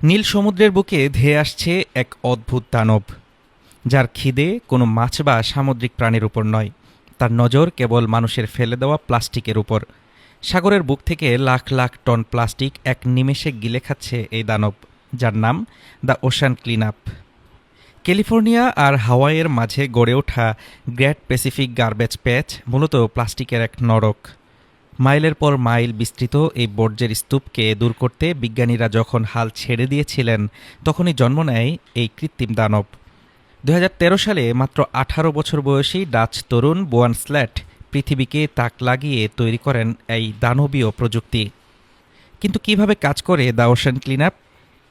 নীল সমুদ্রের বুকে ধেয়ে আসছে এক অদ্ভুত দানব, যার খিদে কোনো মাছ বা সামুদ্রিক প্রাণীর উপর নয়। তার নজর কেবল মানুষের ফেলে দেওয়া প্লাস্টিকের উপর। সাগরের বুক থেকে লাখ লাখ টন প্লাস্টিক এক নিমেষে গিলে খাচ্ছে এই দানব, যার নাম the ocean clean up. California আর হাওয়াইয়ের মাঝে গড়ে ওঠা গ্রেট প্যাসিফিক গার্বেজ প্যাচ মূলত প্লাস্টিকের এক নরক। মাইলের পর মাইল বিস্তৃত এই বর্জ্যের স্তূপকে দূর করতে বিজ্ঞানীরা যখন হাল ছেড়ে দিয়েছিলেন, তখনই জন্ম নেয় এই কৃত্রিম দানব। ২০১৩ সালে মাত্র ১৮ বছর বয়সী ডাচ তরুণ বোয়ান স্ল্যাট পৃথিবীকে তাক লাগিয়ে তৈরি করেন এই দানবীয় প্রযুক্তি। কিন্তু কিভাবে কাজ করে দ্য ওশান ক্লিনআপ?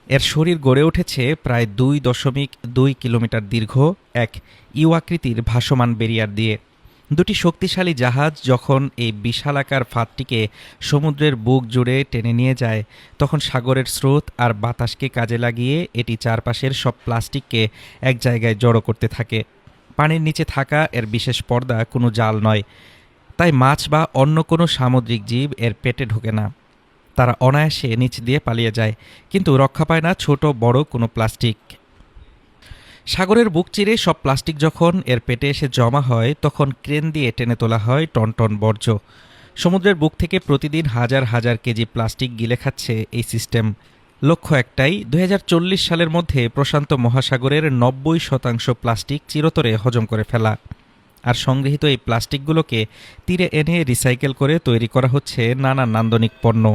এর শরীর গড়ে উঠেছে প্রায় ২.২ কিলোমিটার দীর্ঘ এক ইউ আকৃতির ভাসমান ব্যারিয়ার দিয়ে। দুটি শক্তিশালী জাহাজ যখন এই বিশালাকার ফাঁদটিকে সমুদ্রের বুক জুড়ে টেনে নিয়ে যায়, তখন সাগরের স্রোত আর বাতাসকে কাজে লাগিয়ে এটি চারপাশের সব প্লাস্টিককে এক জায়গায় জড়ো করতে থাকে। পানির নিচে থাকা এর বিশেষ পর্দা কোনো জাল নয়, তাই মাছ বা অন্য কোনো সামুদ্রিক জীব এর পেটে ঢোকে না। তারা অনায়াসে নিচ দিয়ে পালিয়ে যায়, কিন্তু রক্ষা পায় না ছোট বড় কোনো প্লাস্টিক। সাগরের বুক চিরে সব প্লাস্টিক যখন এর পেটে এসে জমা হয়, তখন ক্রেন দিয়ে টেনে তোলা হয় টন টন বর্জ্য। সমুদ্রের বুক থেকে প্রতিদিন হাজার হাজার কেজি প্লাস্টিক গিলে খাচ্ছে এই সিস্টেম। লক্ষ্য একটাই, ২০৪০ সালের মধ্যে প্রশান্ত মহাসাগরের ৯০% প্লাস্টিক চিরতরে হজম করে ফেলা। আর সংগৃহীত এই প্লাস্টিকগুলোকে তীরে এনে রিসাইকেল করে তৈরি করা হচ্ছে নানা নান্দনিক পণ্য।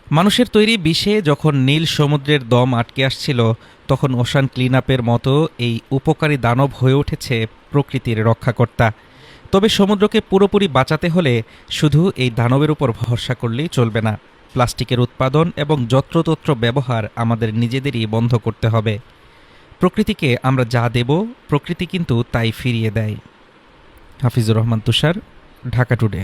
মানুষের তৈরি বিষে যখন নীল সমুদ্রের দম আটকে আসছিল, তখন ওশান ক্লিনআপের মতো এই উপকারী দানব হয়ে উঠেছে প্রকৃতির রক্ষাকর্তা। তবে সমুদ্রকে পুরোপুরি বাঁচাতে হলে শুধু এই দানবের উপর ভরসা করলেই চলবে না। প্লাস্টিকের উৎপাদন এবং যত্রতত্র ব্যবহার আমাদের নিজেদেরই বন্ধ করতে হবে। প্রকৃতিকে আমরা যা দেব, প্রকৃতি কিন্তু তাই ফিরিয়ে দেয়। হাফিজুর রহমান তুষার, ঢাকা টুডে।